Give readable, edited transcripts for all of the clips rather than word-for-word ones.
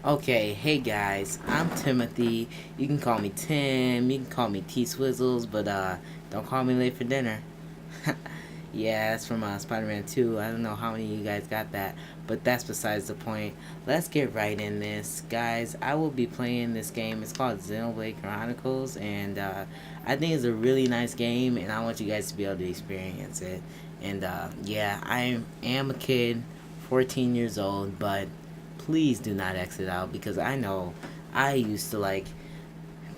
Okay, hey guys, I'm Timothy. You can call me Tim, you can call me T-Swizzles, but don't call me late for dinner. Yeah, that's from Spider-Man 2. I don't know how many of you guys got that, but that's besides the point. Let's get right in this. Guys, I will be playing this game. It's called Xenoblade Chronicles, and I think it's a really nice game, and I want you guys to be able to experience it. And yeah, I am a kid, 14 years old, but please do not exit out because I know I used to like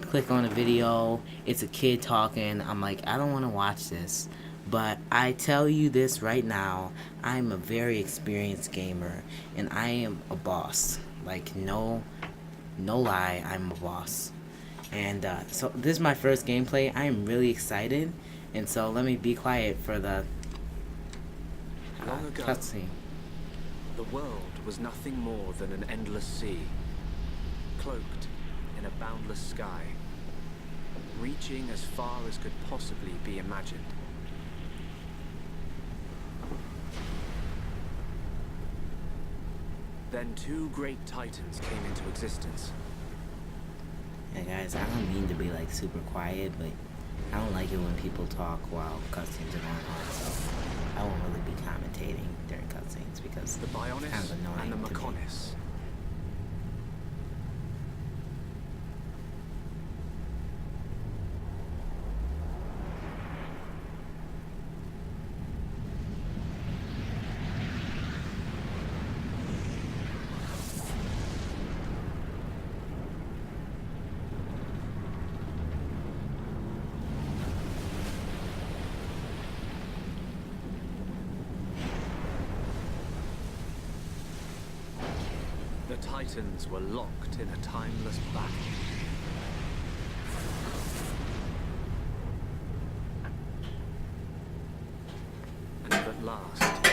click on a video, it's a kid talking, I'm like, I don't want to watch this. But I tell you this right now, I'm a very experienced gamer and I am a boss. Like no lie, I'm a boss. And so this is my first gameplay. I am really excited, and so let me be quiet for the Long ago, cutscene. the world was nothing more than an endless sea, cloaked in a boundless sky, reaching as far as could possibly be imagined. Then two great titans came into existence. Hey guys, I don't mean to be like super quiet, but I don't like it when people talk while cutscenes are going on, so I won't really be commentating during cutscenes because The it's Bionis kind of annoying and the to me. Mechonis. The titans were locked in a timeless battle. And at last,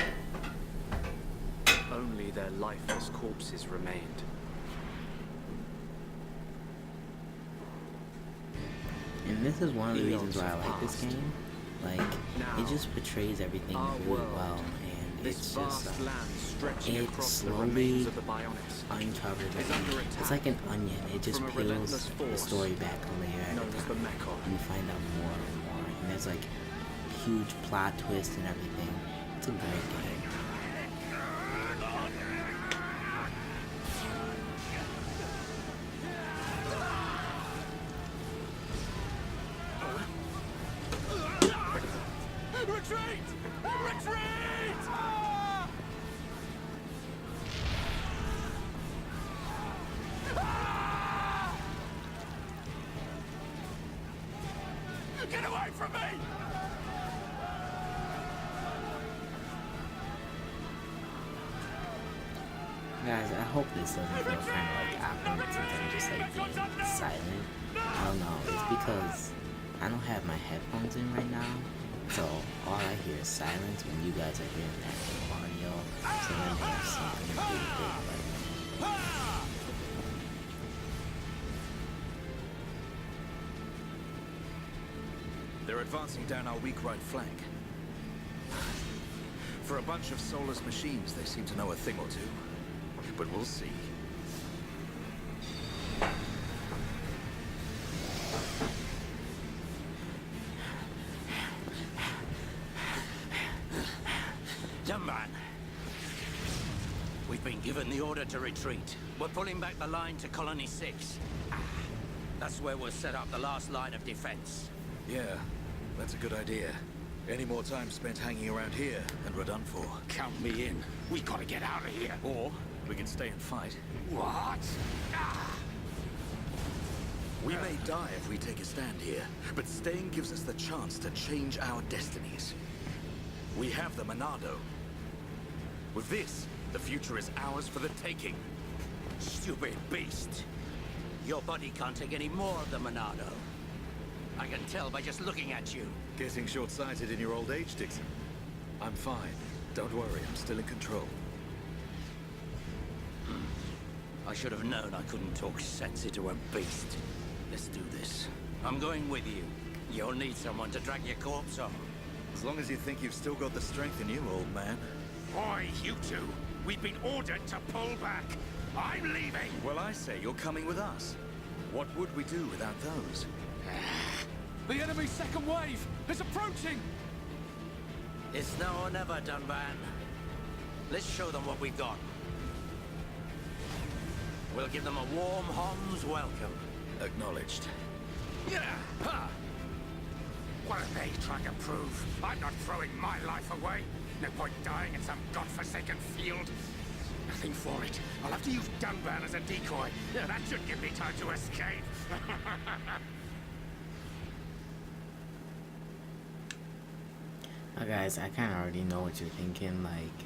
only their lifeless corpses remained. And this is one of the Eons reasons why I have like this passed. game. Like, Now, it just portrays everything our really world, well, and This it's vast just land stretching it across the slowly remains of the Bionis uncovers is everything. under It's attack like an onion. It just from a peels relentless the force story back a layer at known a as the time. Mechon. And you find out more and more. And there's like huge plot twists and everything. It's a great game. Retreat! Retreat! Get away from me! Guys, I hope this doesn't feel kind of like awkward since I'm just like being silent. I don't know. It's because I don't have my headphones in right now, so all I hear is silence when you guys are hearing that audio. So that may have something to do with it. But They're advancing down our weak right flank. For a bunch of soulless machines, they seem to know a thing or two. But we'll see. Young man, we've been given the order to retreat. We're pulling back the line to Colony 6. That's where we'll set up the last line of defense. Yeah, that's a good idea. Any more time spent hanging around here, and we're done for. Count me in. We gotta get out of here. Or we can stay and fight. What? We may die if we take a stand here, but staying gives us the chance to change our destinies. We have the Monado. With this, the future is ours for the taking. Stupid beast. Your body can't take any more of the Monado. I can tell by just looking at you. Getting short-sighted in your old age, Dixon. I'm fine. Don't worry, I'm still in control. I should have known I couldn't talk sense into a beast. Let's do this. I'm going with you. You'll need someone to drag your corpse on. As long as you think you've still got the strength in you, old man. Boy, you two. We've been ordered to pull back. I'm leaving. Well, I say you're coming with us. What would we do without those? The enemy's second wave is approaching! It's now or never, Dunban. Let's show them what we've got. We'll give them a warm Hom's welcome. Acknowledged. Yeah! Ha! What are they trying to prove? I'm not throwing my life away. No point dying in some godforsaken field. Nothing for it. I'll have to use Dunban as a decoy. Yeah, that should give me time to escape. Guys, I kind of already know what you're thinking. Like,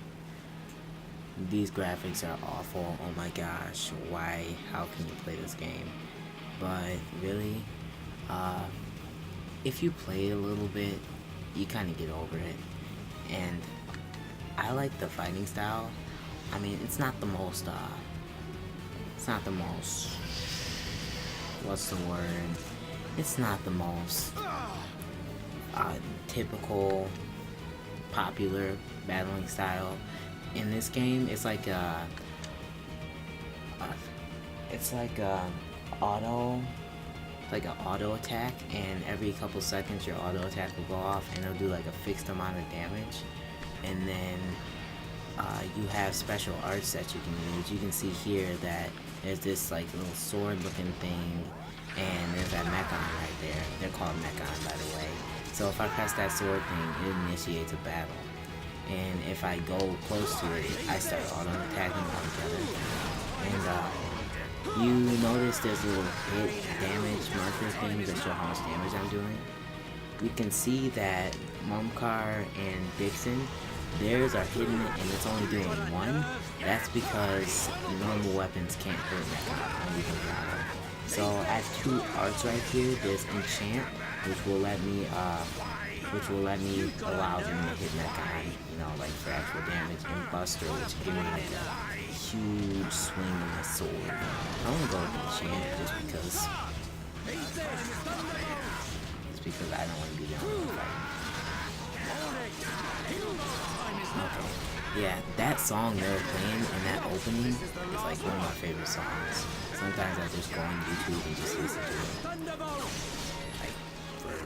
these graphics are awful. Oh my gosh, why? How can you play this game? But really, if you play a little bit, you kind of get over it. And I like the fighting style. I mean, it's not the most, what's the word? It's not the most typical, popular battling style. In this game, it's like an auto attack, and every couple seconds your auto attack will go off and it'll do like a fixed amount of damage. And then you have special arts that you can use. You can see here that there's this like little sword looking thing, and there's that Mechon right there. They're called Mechon, by the way. So if I press that sword thing, it initiates a battle. And if I go close to it, I start auto attacking altogether. And you notice there's little hit damage marker things that show how much damage I'm doing. You can see that Mumkar and Dixon, theirs are hidden and it's only doing 1. That's because normal weapons can't hurt Mechon, only the battle. So I have 2 arts right here. There's Enchant, which will let me allow them to hit Mechon, you know, like for actual damage, and Buster, which give me like a huge swing with my sword. I want to go with Enchant just because I don't want to be the only one fighting. Okay. Yeah, that song they were playing in that opening is like one of my favorite songs. Sometimes I just go on YouTube and just listen to it. Like, for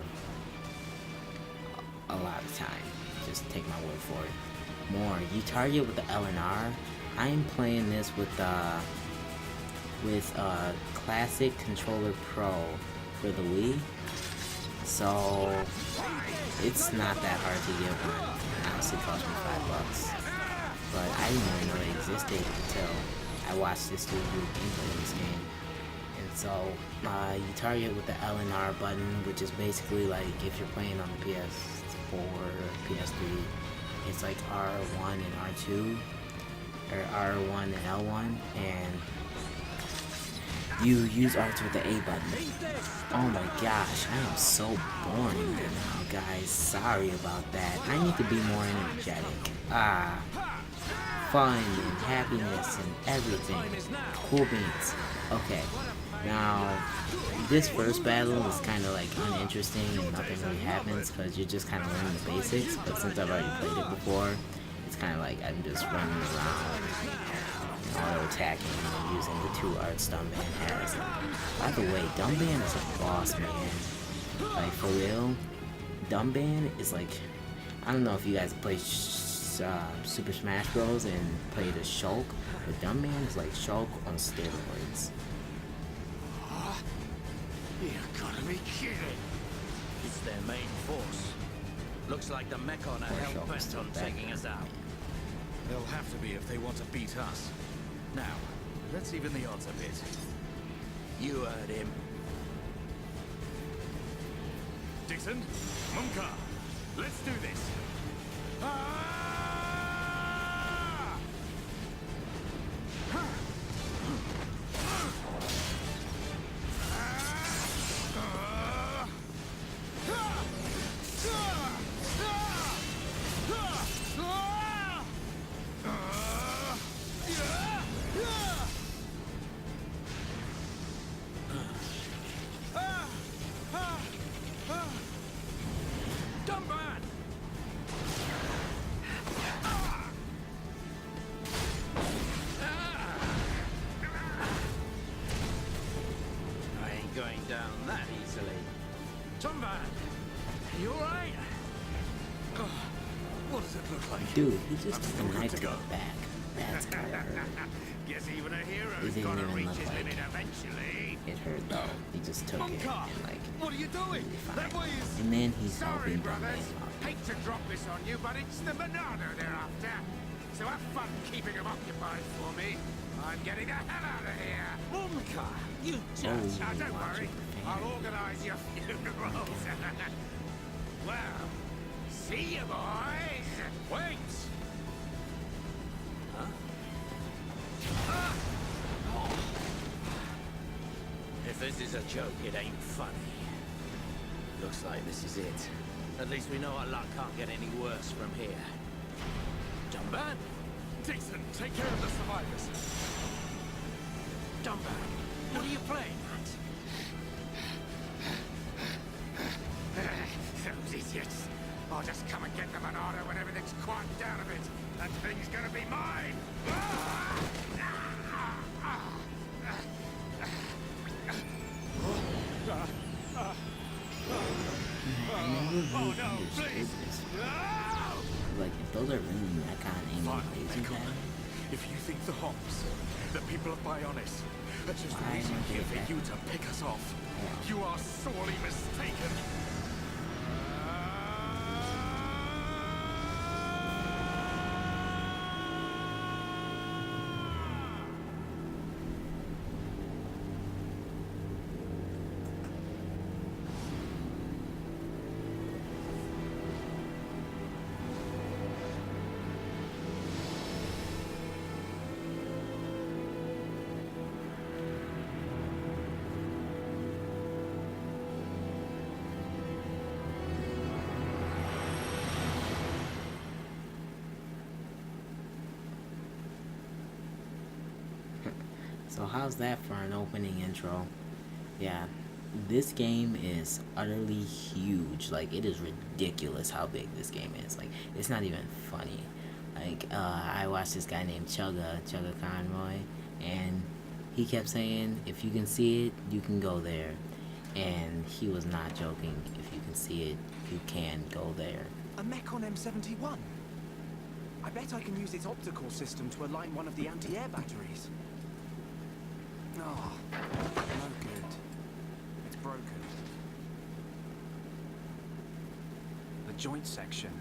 a lot of time. Just take my word for it. More. You target with the LNR. I am playing this with Classic Controller Pro for the Wii. So it's not that hard to get one. It honestly cost me $5. But I didn't even know it existed until I watched this dude do gameplay in this game. And so you target with the LNR button, which is basically like if you're playing on the PS4 or PS3, it's like R1 and R2, or R1 and L1, and you use arts with the A button. Oh my gosh, I am so boring right now, guys. Sorry about that. I need to be more energetic. Fun and happiness and everything. Cool beans. Okay, now this first battle is kind of like uninteresting and nothing really happens because you're just kind of learning the basics. But since I've already played it before, it's kind of like I'm just running around, auto attacking and using the 2 arts Dunban has. By the way, Dunban is a boss, man. Like, for real, Dunban is like, I don't know if you guys play Super Smash Bros. And played as Shulk, but Dunban is like Shulk on steroids. You gotta be kidding! It's their main force. Looks like the Mechon are hell-bent on taking us out. They'll have to be if they want to beat us. Now, let's even the odds a bit. You heard him. Dixon, Mumkar, let's do this. Tomban, you alright? What does it look like? Dude, he just I'm took still a good knife to to go. the back. That's gotta hurt. Guess even a He hero's didn't gotta even reach look his like limit eventually. it hurt though. He just took it Monka, and like what are you doing? really fine. That way is... And then he's Sorry, helping the brothers. man up. Hate to drop this on you, but it's the Monado they're after. So have fun keeping them occupied for me. I'm getting the hell out of here. Monka, you just... Oh, Now, don't watch worry. it, man. I'll organize your funerals. Well, see you, boys. Wait! If this is a joke, it ain't funny. Looks like this is it. At least we know our luck can't get any worse from here. Dumban? Dixon, take care of the survivors. Dumban, what are you playing at? Those idiots. I'll just come and get the Monado when everything's quieted down a bit. That thing's gonna be mine. I never really understood this. Like, if those are really that kind of aiming lasers at him, If you think the Homs, the people of Bionis, are just Why waiting aren't they here for back? you to pick us off, you are sorely mistaken. so how's that for an opening intro? Yeah, this game is utterly huge. Like, it is ridiculous how big this game is. Like, it's not even funny. Like, I watched this guy named Chugga Conroy, and he kept saying, if you can see it, you can go there. And he was not joking. If you can see it, you can go there. A mech on M71? I bet I can use its optical system to align one of the anti-air batteries. Oh, no good. It's broken. The joint section.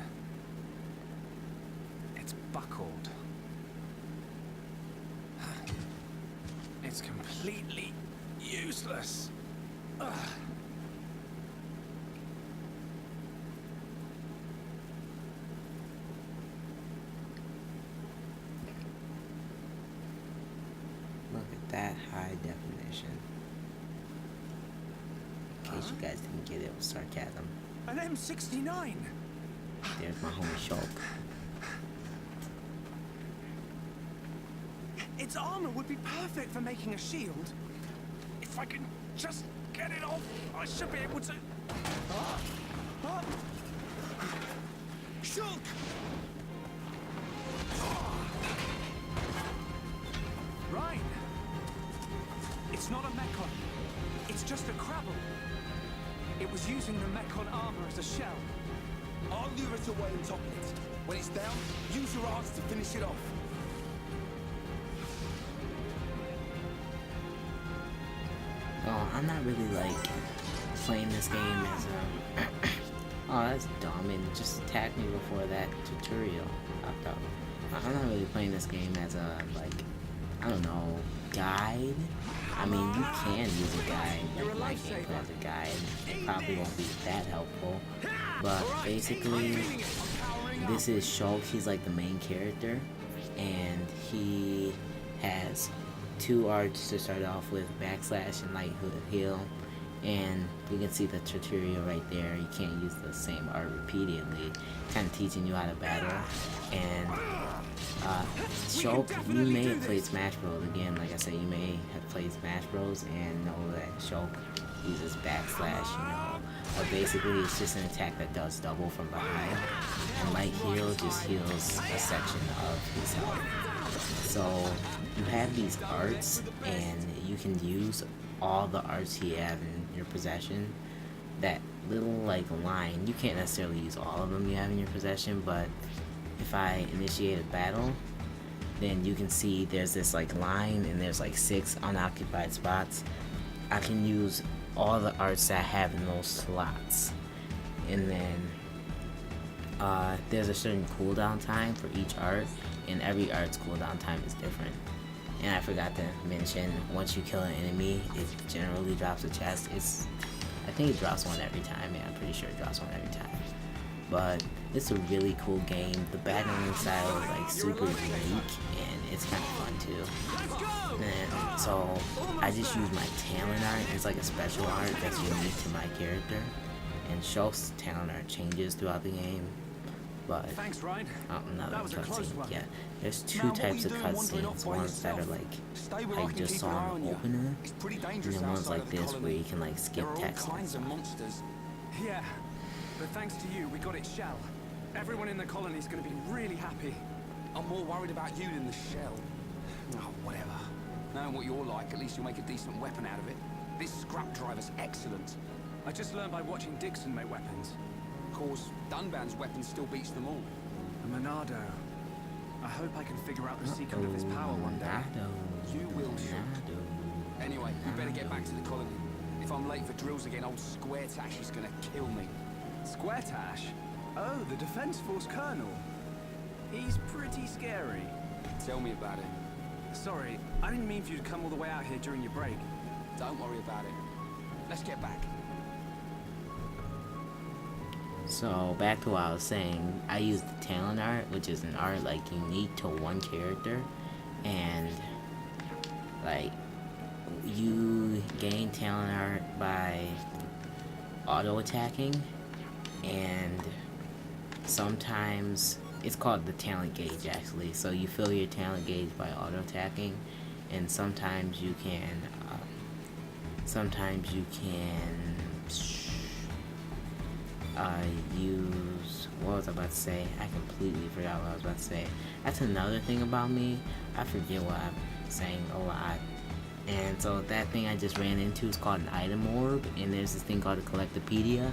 It's buckled. It's completely useless. Ugh. Look at that high definition. In case you guys didn't get it, it was sarcasm. An M69! There's my homie Shulk. Its armor would be perfect for making a shield. If I can just get it off, I should be able to... Shulk! Right. It's not a mechon. It's just a Crabble. It was using the mechon armor as a shell. I'll lure it away and topple it. When it's down, use your arms to finish it off. Oh, I'm not really like playing this game as a. Oh, that's dumb. And just attacked me before that tutorial popped up. I'm not really playing this game as a, like, I don't know, guide. I mean, you can use a guide, like my gameplay as a guide. It probably won't be that helpful. But basically, this is Shulk. He's like the main character. And he has two arts to start off with, backslash and light heal. And you can see the tutorial right there. You can't use the same art repeatedly, kind of teaching you how to battle. And Shulk, you may have played Smash Bros. Again, like I said, you may have played Smash Bros. And know that Shulk uses backslash, you know. But basically, it's just an attack that does double from behind. And light heal just heals a section of his health. So you have these arts, and you can use all the arts he has in your possession that little like line. You can't necessarily use all of them you have in your possession, but if I initiate a battle, then you can see there's this like line and there's like 6 unoccupied spots. I can use all the arts that I have in those slots, and then there's a certain cooldown time for each art, and every art's cooldown time is different. And I forgot to mention, once you kill an enemy, it generally drops a chest. I think it drops one every time. Yeah, I'm pretty sure it drops one every time. But it's a really cool game. The battling style is like super unique, and it's kind of fun too. And so I just use my talent art. It's like a special art that's unique to my character. And Shulk's talent art changes throughout the game. But Thanks, Ryan. another That was a close cutscene. one. Yeah, there's Now, two what types were of you doing wandering off cutscenes. by Ones that are yourself? like Stay where how I you can just keep saw an eye in on the you. opener, It's pretty and dangerous then ones outside like of the this where colony. you can like There skip are all text and kinds of stuff. monsters. Yeah, but thanks to you, we got its shell. Everyone in the colony's gonna be really happy. I'm more worried about you than the shell. Oh, whatever. Knowing what you're like, at least you'll make a decent weapon out of it. This scrap driver's excellent. I just learned by watching Dixon make weapons. Of course, Dunban's weapon still beats them all. A Monado. I hope I can figure out the secret of his power one day. You will, Shulk. Anyway, we better get back to the colony. If I'm late for drills again, old Square Tash is gonna kill me. Square Tash? Oh, the Defense Force Colonel. He's pretty scary. Tell me about it. Sorry, I didn't mean for you to come all the way out here during your break. Don't worry about it. Let's get back. So back to what I was saying, I use the talent art, which is an art like unique to one character, and like you gain talent art by auto attacking, and sometimes it's called the talent gauge actually. So you fill your talent gauge by auto attacking, and sometimes you can use, what was I about to say? I completely forgot what I was about to say. That's another thing about me. I forget what I'm saying a lot. And so that thing I just ran into is called an item orb, and there's this thing called a collectopedia.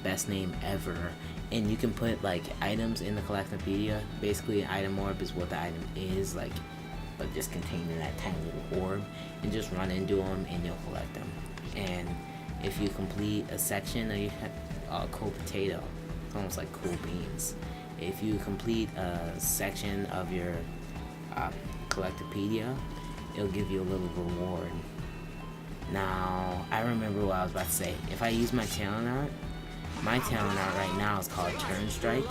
Best name ever. And you can put like items in the collectopedia. Basically, an item orb is what the item is, like, but just contained in that tiny little orb, and just run into them and you'll collect them. And if you complete a section of your cool potato, it's almost like cool beans. If you complete a section of your collectopedia, it'll give you a little reward. Now, I remember what I was about to say. If I use my talent art right now is called Turn Strike,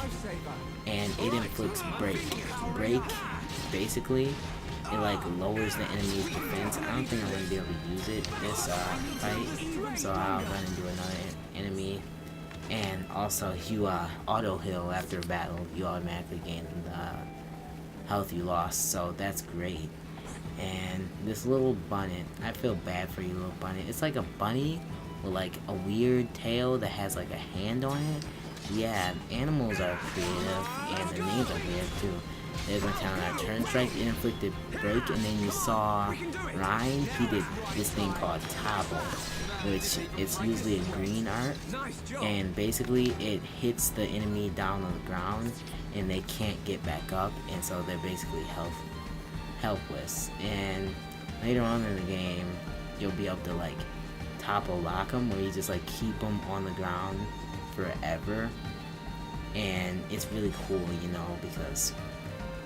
and it inflicts break. Break, basically, it like lowers the enemy's defense. I don't think I'm gonna be able to use it this fight, so I'll run into another enemy. And also, you auto heal after a battle. You automatically gain the health you lost, so that's great. And this little bunny, I feel bad for you, little bunny. It's like a bunny with like a weird tail that has like a hand on it. Yeah, animals are creative, and the names are creative too. There's my talent art, Turn Strike, it inflicted break, and then you saw Ryan, he did this thing called Topple, which it's usually a green art, and basically it hits the enemy down on the ground, and they can't get back up, and so they're basically helpless. And later on in the game, you'll be able to like topple lock them, where you just like keep them on the ground forever, and it's really cool, you know, because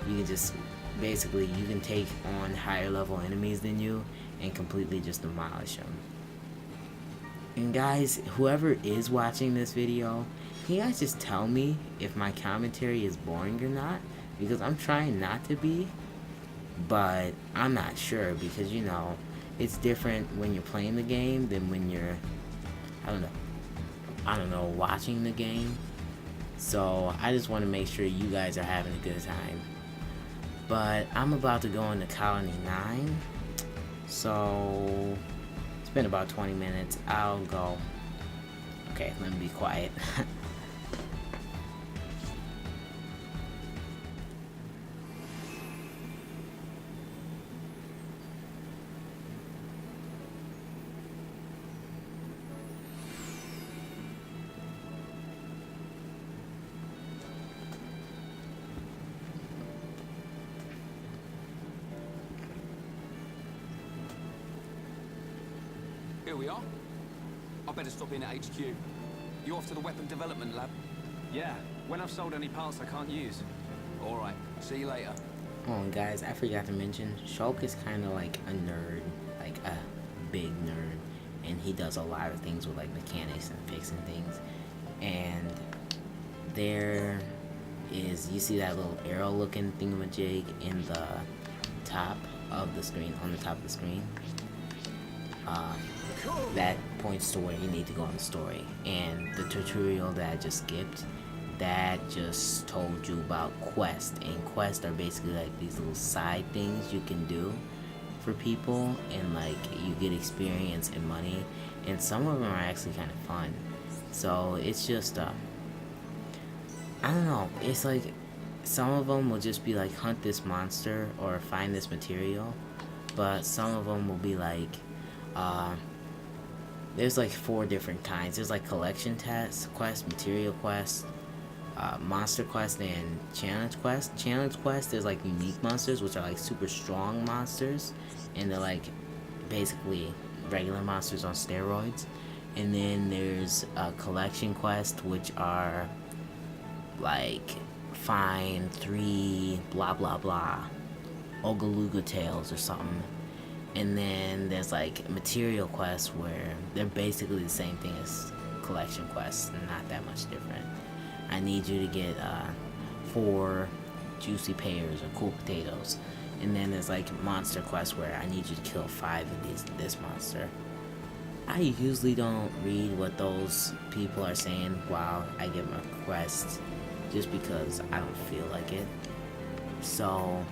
you can just basically you can take on higher level enemies than you and completely just demolish them. And guys, whoever is watching this video, can you guys just tell me if my commentary is boring or not? Because I'm trying not to be, but I'm not sure, because you know it's different when you're playing the game than when you're I don't know watching the game. So I just want to make sure you guys are having a good time. But I'm about to go into Colony 9, so it's been about 20 minutes. I'll go. Okay, let me be quiet. Here we are. I better stop in at HQ. You off to the weapon development lab? Yeah, when I've sold any parts I can't use. All right. See you later. Oh, and guys, I forgot to mention, Shulk is kind of like a nerd, like a big nerd, and he does a lot of things with like mechanics and fixing things. And there is, you see that little arrow looking thingamajig in the top of the screen, on the top of the screen? That points to where you need to go in the story. And the tutorial that I just skipped, that just told you about quests. And quests are basically like these little side things you can do for people, and like you get experience and money, and some of them are actually kind of fun. So it's just I don't know, it's like some of them will just be like hunt this monster or find this material, but some of them will be like there's like 4 different kinds. There's like collection quest, material quest, monster quest, and challenge quest. Challenge quest, there's like unique monsters, which are like super strong monsters, and they're like basically regular monsters on steroids. And then there's a collection quest, which are like find 3 blah blah blah Ogaluga tails or something. And then there's like material quests, where they're basically the same thing as collection quests, not that much different. I need you to get 4 juicy pears or cool potatoes. And then there's like monster quests, where I need you to kill 5 of this monster. I usually don't read what those people are saying while I get my quest, just because I don't feel like it. So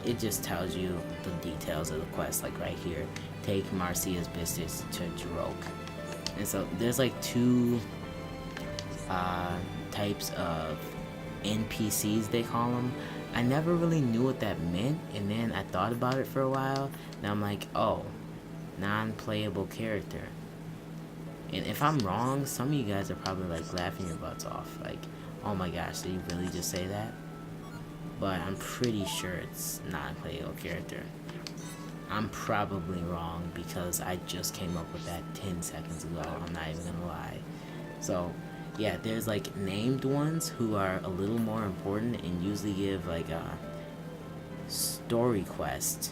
it just tells you the details of the quest, like right here. Take Marcia's biscuits to Jirok. And so there's like 2 types of NPCs, they call them. I never really knew what that meant, and then I thought about it for a while. Now I'm like, oh, non-playable character. And if I'm wrong, some of you guys are probably like laughing your butts off, like, oh my gosh, did you really just say that? But I'm pretty sure it's non-playable character. I'm probably wrong, because I just came up with that 10 seconds ago, I'm not even gonna lie. So yeah, there's like named ones who are a little more important and usually give like a story quest.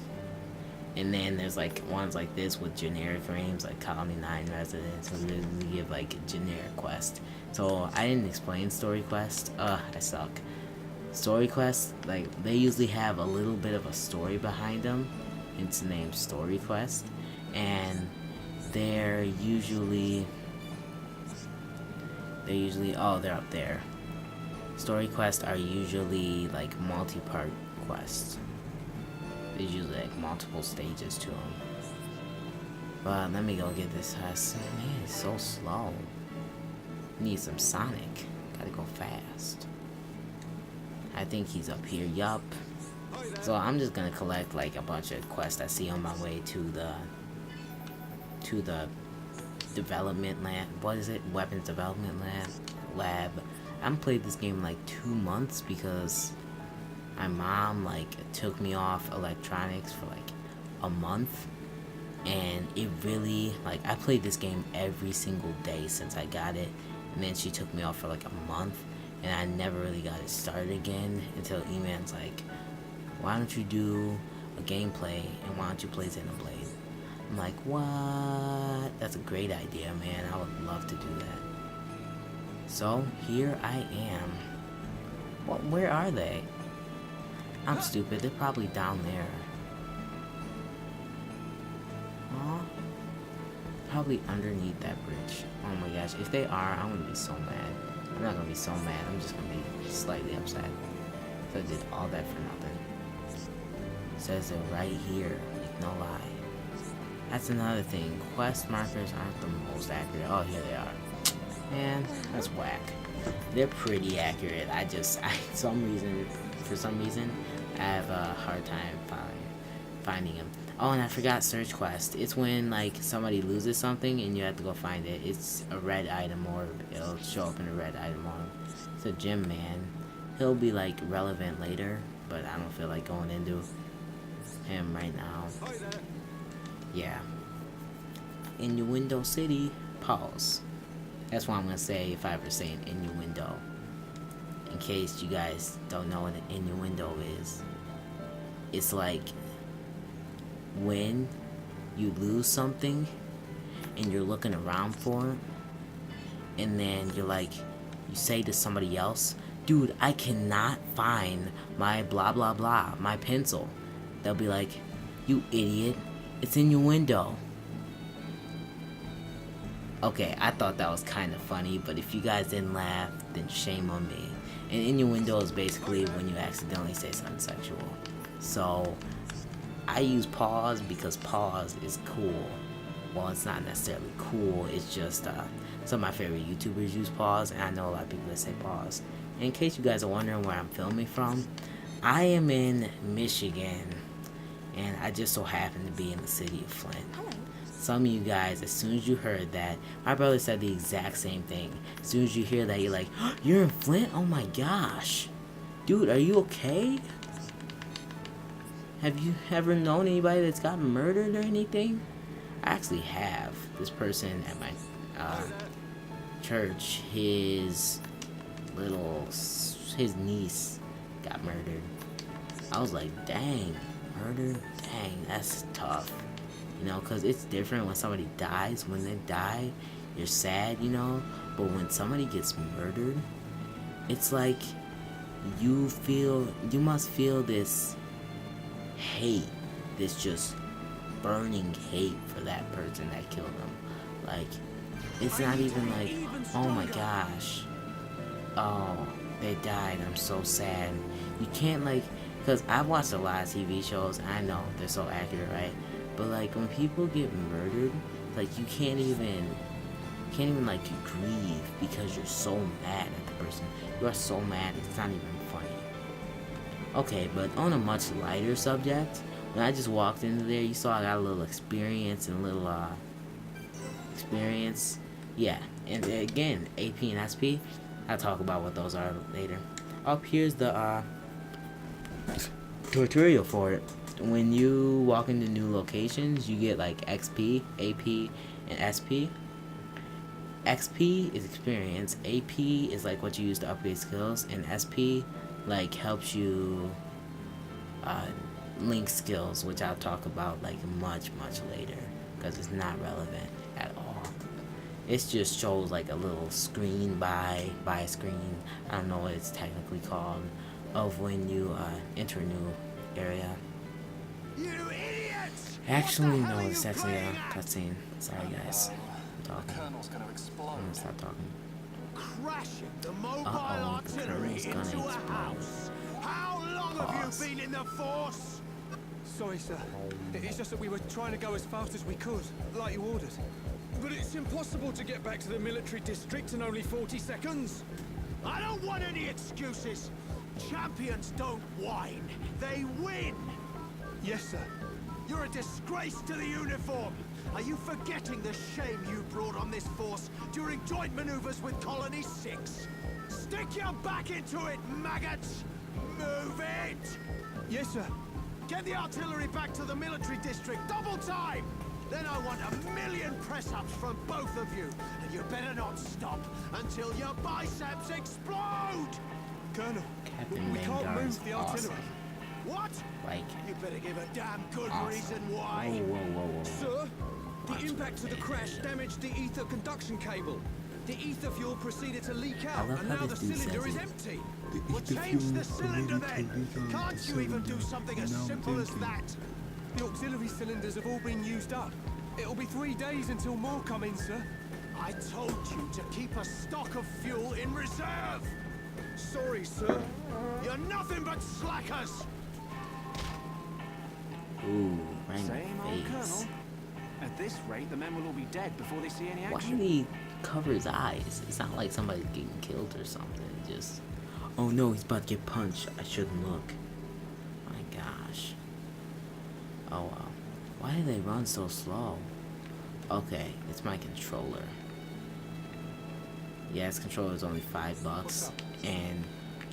And then there's like ones like this with generic names, like Colony 9 Residents, who usually give like a generic quest. So I didn't explain story quest. I suck. Story quests, like, they usually have a little bit of a story behind them. It's named story quest, and they're usually oh, they're up there. Story quests are usually like multi-part quests. There's usually like multiple stages to them. But let me go get this house. Man, it's so slow. Need some Sonic. Gotta go fast. I think he's up here. Yup. So I'm just gonna collect like a bunch of quests I see on my way to the development lab. What is it? Weapons development lab. I haven't played this game in like 2 months because my mom like took me off electronics for like a month, and it really, like, I played this game every single day since I got it, and then she took me off for like a month, and I never really got it started again until E-Man's like, why don't you do a gameplay, and why don't you play Xenoblade? I'm like, what? That's a great idea, man. I would love to do that. So here I am. What? Where are they? I'm stupid. They're probably down there. Huh? Probably underneath that bridge. Oh my gosh. If they are, I'm gonna be so mad. I'm not gonna be so mad. I'm just gonna be slightly upset. So I did all that for nothing. It says they're right here. Like, no lie. That's another thing. Quest markers aren't the most accurate. Oh, here they are. Man, that's whack. They're pretty accurate. For some reason, I have a hard time finding them. Oh, and I forgot search quest. It's when like somebody loses something and you have to go find it. It's a red item orb. It'll show up in a red item orb. It's a gym man. He'll be like relevant later, but I don't feel like going into him right now. Yeah. Innuendo City. Pause. That's what I'm gonna say if I ever say an innuendo. In case you guys don't know what an innuendo is. It's like when you lose something and you're looking around for it, and then you're like, you say to somebody else, dude, I cannot find my blah blah blah, my pencil. They'll be like, you idiot, it's in your window. Okay, I thought that was kind of funny, but if you guys didn't laugh, then shame on me. And innuendo is basically when you accidentally say something sexual. So, I use pause because pause is cool. Well, it's not necessarily cool, it's just, some of my favorite YouTubers use pause, and I know a lot of people that say pause. And in case you guys are wondering where I'm filming from, I am in Michigan, and I just so happen to be in the city of Flint. Some of you guys, as soon as you heard that, my brother said the exact same thing. As soon as you hear that, you're like, oh, you're in Flint? Oh my gosh. Dude, are you okay? Have you ever known anybody that's gotten murdered or anything? I actually have. This person at my church, his niece got murdered. I was like, dang, murder? Dang, that's tough. You know, because it's different when somebody dies. When they die, you're sad, you know. But when somebody gets murdered, it's like you must feel this hate, this just burning hate for that person that killed them. Like, it's not even like, oh my gosh, oh, they died, I'm so sad. You can't, like, because I've watched a lot of TV shows, and I know they're so accurate, right? But like when people get murdered, like you can't even like grieve because you're so mad at the person. You are so mad it's not even funny. Okay, but on a much lighter subject, when I just walked into there, you saw I got a little experience and a little experience. Yeah, and again, AP and SP, I'll talk about what those are later. Up here's the tutorial for it. When you walk into new locations, you get like XP, AP, and SP. XP is experience, AP is like what you use to upgrade skills, and SP like helps you link skills, which I'll talk about like much later because it's not relevant at all. It just shows like a little screen by a screen, I don't know what it's technically called, of when you enter a new area. You idiots! Actually, no, it's actually a cutscene. Sorry, guys. I'm The talking. Colonel's gonna explode. I'm gonna stop talking. Crashing the mobile Uh-oh, the artillery Colonel's gonna into a explode. house. How long Pause. have you been in the force? Sorry, sir. It's just that we were trying to go as fast as we could, like you ordered. But it's impossible to get back to the military district in only 40 seconds. I don't want any excuses. Champions don't whine, they win. Yes, sir. You're a disgrace to the uniform. Are you forgetting the shame you brought on this force during joint maneuvers with Colony 6? Stick your back into it, maggots! Move it! Yes, sir. Get the artillery back to the military district, double time! Then I want 1,000,000 press-ups from both of you, and you better not stop until your biceps explode! Colonel, Captain we can't Vanguard is move the awesome. artillery. What? Like, You better give a damn good awesome. reason Whoa, why. whoa. Sir, the Watch impact of the it. crash damaged the ether conduction cable. The ether fuel proceeded to leak out, love and how now the this dude cylinder says is it. empty. Well, change the cylinder then! Can't you even do something as simple as that? The auxiliary cylinders have all been used up. It'll be 3 days until more come in, sir. I told you to keep a stock of fuel in reserve! Sorry, sir. You're nothing but slackers! Ooh, right in Same old the face. Colonel. At this rate, the men will all be dead before they see any Why action. did he cover his eyes? It's not like somebody's getting killed or something. Just, oh no, he's about to get punched. I shouldn't look. My gosh. Oh wow. Why do they run so slow? Okay, it's my controller. Yeah, its controller is only $5, and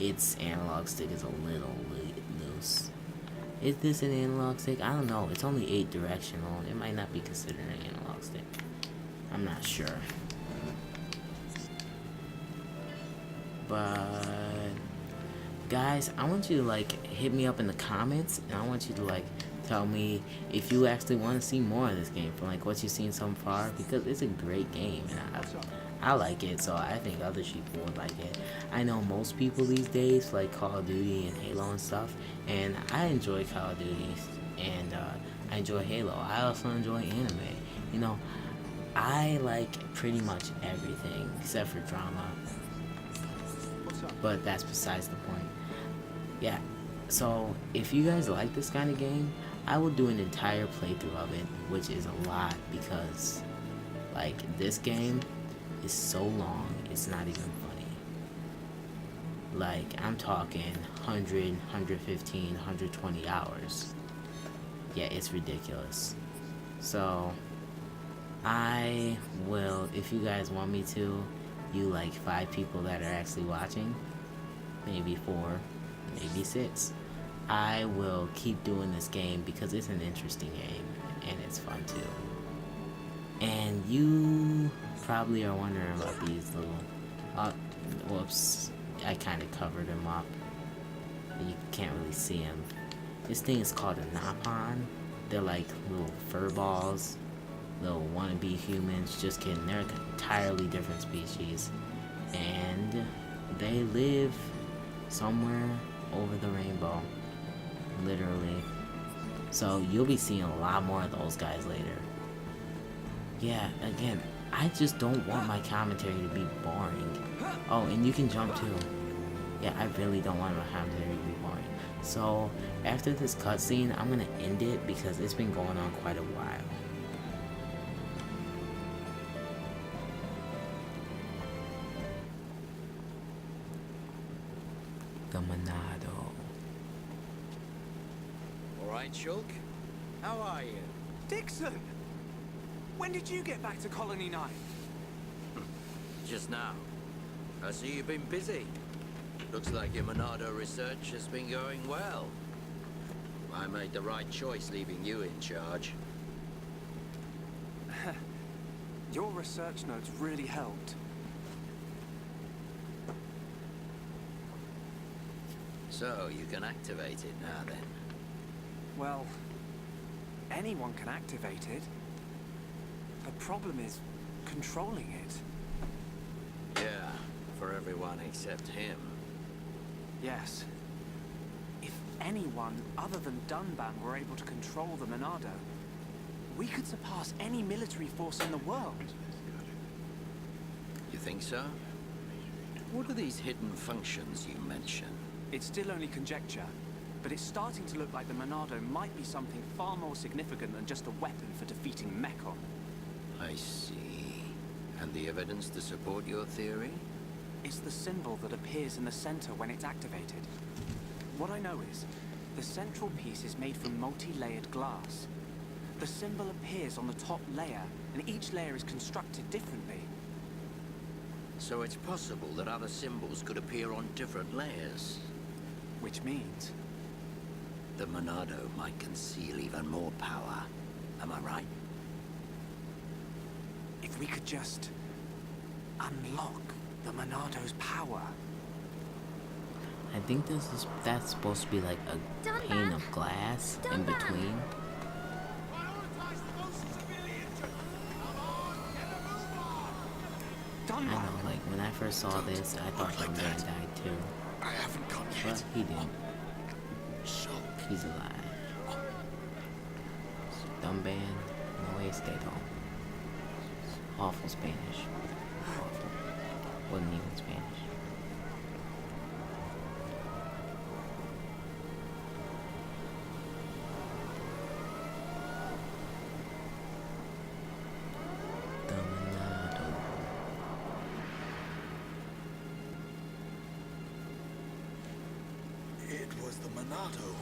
its analog stick is a little loose. Is this an analog stick? I don't know. It's only 8 directional. It might not be considered an analog stick. I'm not sure. But guys, I want you to like hit me up in the comments, and I want you to like tell me if you actually want to see more of this game from like what you've seen so far, because it's a great game and I like it, so I think other people would like it. I know most people these days like Call of Duty and Halo and stuff, and I enjoy Call of Duty and I enjoy Halo. I also enjoy anime. You know, I like pretty much everything except for drama. But that's besides the point. Yeah, so if you guys like this kind of game, I will do an entire playthrough of it, which is a lot because like this game is so long, it's not even funny. Like I'm talking 100, 115, 120 hours. Yeah, it's ridiculous. So I will, if you guys want me to, you like 5 people that are actually watching, maybe 4, maybe 6, I will keep doing this game because it's an interesting game and it's fun too. And you probably are wondering about these little whoops, I kind of covered them up. You can't really see them. This thing is called a Napon. They're like little fur balls, little wannabe humans. Just kidding, they're an entirely different species, and they live somewhere over the rainbow, literally. So you'll be seeing a lot more of those guys later. Yeah, again, I just don't want my commentary to be boring. Oh, and you can jump too. Yeah, I really don't want my commentary to be boring. So after this cutscene, I'm gonna end it because it's been going on quite a while. The Monado. All right, Shulk. How are you? Dixon! When did you get back to Colony 9? Just now. I see you've been busy. Looks like your Monado research has been going well. I made the right choice leaving you in charge. Your research notes really helped. So, you can activate it now then. Well, anyone can activate it. The problem is controlling it. Yeah, for everyone except him. Yes. If anyone other than Dunban were able to control the Monado, we could surpass any military force in the world. You think so? What are these hidden functions you mention? It's still only conjecture, but it's starting to look like the Monado might be something far more significant than just a weapon for defeating Mechon. I see. And the evidence to support your theory? It's the symbol that appears in the center when it's activated. What I know is, the central piece is made from multi-layered glass. The symbol appears on the top layer, and each layer is constructed differently. So it's possible that other symbols could appear on different layers. Which means... the Monado might conceal even more power. Am I right? if we could just unlock the Monado's power. I think that's supposed to be like a pane of glass in between. I know, like when I first saw this, I thought the man died too. I haven't gone yet. But he didn't. He's alive. Dumb band, no way stayed home. Awful Spanish. Awful. Wasn't even Spanish. It was the Monado.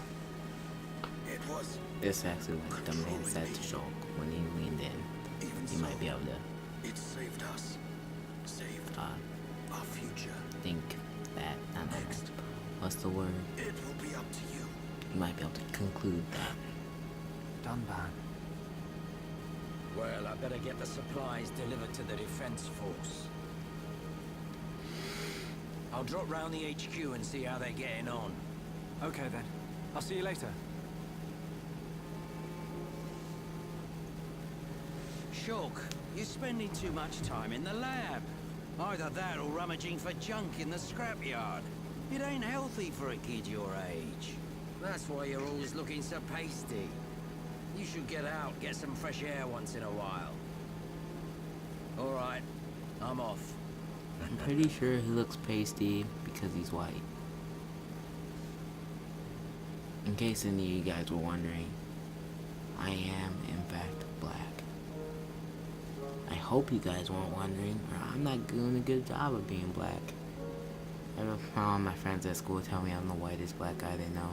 It was... This actually what the man said to Shulk when he leaned in. Even He so, might be able to it saved us. Saved our future. think that. I don't know. What's the word? It will be up to you. You might be able to conclude that. Dunban. Well, I better get the supplies delivered to the defense force. I'll drop round the HQ and see how they're getting on. Okay then. I'll see you later. Shulk, you're spending too much time in the lab. Either that or rummaging for junk in the scrapyard. It ain't healthy for a kid your age. That's why you're always looking so pasty. You should get out, get some fresh air once in a while. Alright, I'm off. I'm pretty sure he looks pasty because he's white. In case any of you guys were wondering, I am in fact black. I hope you guys weren't wondering, or I'm not doing a good job of being black. All my friends at school tell me I'm the whitest black guy they know.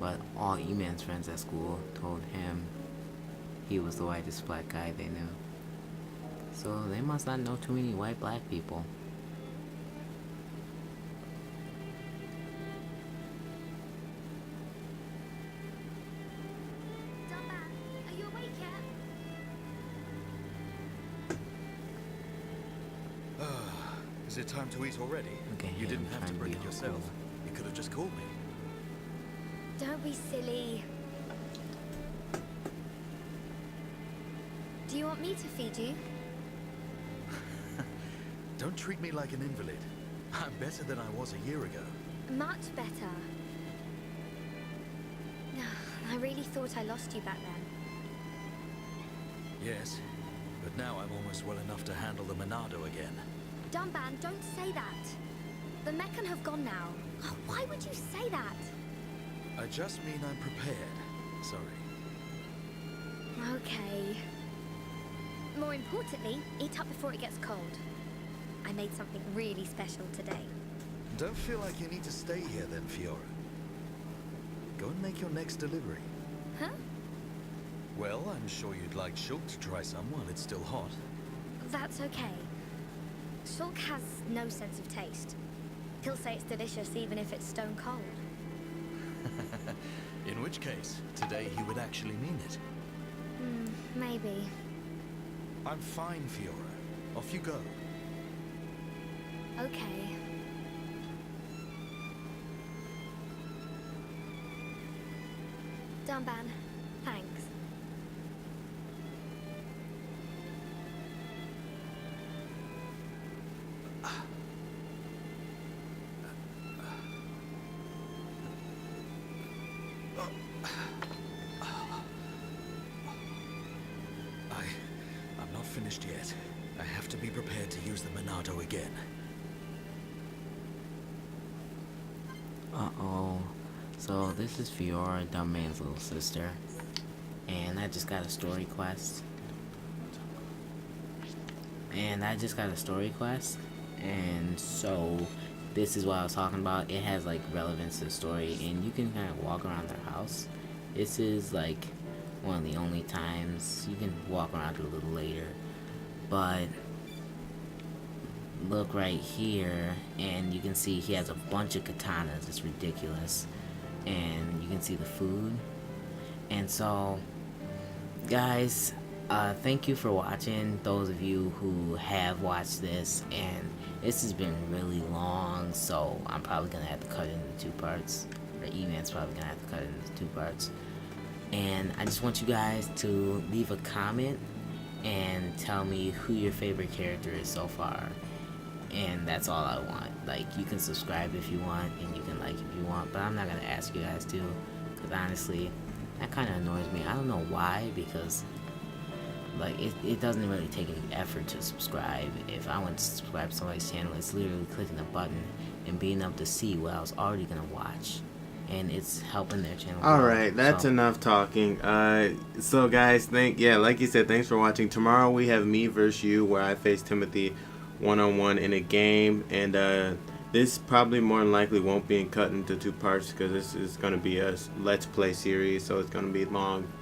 But all E-Man's friends at school told him he was the whitest black guy they knew. So they must not know too many white black people. Dumban, are you awake yet? Is it time to eat already? Okay, You yeah, didn't I'm have to trying to bring be it all yourself. cool. You could have just called me. Don't be silly. Do you want me to feed you? Don't treat me like an invalid. I'm better than I was a year ago. Much better. I really thought I lost you back then. Yes, but now I'm almost well enough to handle the Monado again. Dumban, don't say that. The Meccan have gone now. Oh, why would you say that? I just mean I'm prepared. Sorry. Okay. More importantly, eat up before it gets cold. I made something really special today. Don't feel like you need to stay here then, Fiora. Go and make your next delivery. Huh? Well, I'm sure you'd like Shulk to try some while it's still hot. That's okay. Shulk has no sense of taste. He'll say it's delicious even if it's stone cold. In which case, today he would actually mean it. Maybe. I'm fine, Fiora. Off you go. Okay. Dumban, thanks. I'm not finished yet. I have to be prepared to use the Monado again. Uh-oh. So this is Fiora, Dumbman's little sister. And I just got a story quest. And so this is what I was talking about. It has like relevance to the story, and you can kind of walk around their house. This is like one of the only times you can walk around it a little later. But look right here, and you can see he has a bunch of katanas. It's ridiculous. And you can see the food. And so, guys, thank you for watching, those of you who have watched this. And this has been really long, so I'm probably gonna have to cut it into 2 parts, or E-Man's probably gonna have to cut it into 2 parts. And I just want you guys to leave a comment and tell me who your favorite character is so far. And that's all I want. Like, you can subscribe if you want, and you can like if you want, but I'm not gonna ask you guys to, because honestly, that kind of annoys me. I don't know why, because like it doesn't really take any effort to subscribe. If I want to subscribe to somebody's channel, it's literally clicking a button and being able to see what I was already gonna watch, and it's helping their channel grow. Alright, that's So, enough talking. So guys, like you said, thanks for watching. Tomorrow we have me versus you, where I face Timothy one-on-one in a game, and this probably more than likely won't be cut into 2 parts, because this is going to be a Let's Play series, so it's going to be long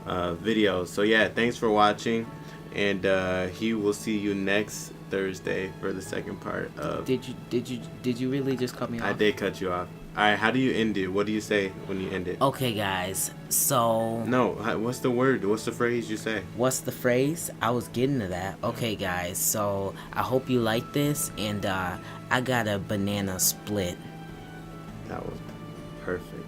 videos. So yeah, thanks for watching, and he will see you next Thursday for the second part of. Did you really just cut me off? I did cut you off. All right, how do you end it? What do you say when you end it? Okay, guys. So. No, what's the word? What's the phrase you say? What's the phrase? I was getting to that. Okay, guys. So I hope you like this, and I got a banana split. That was perfect.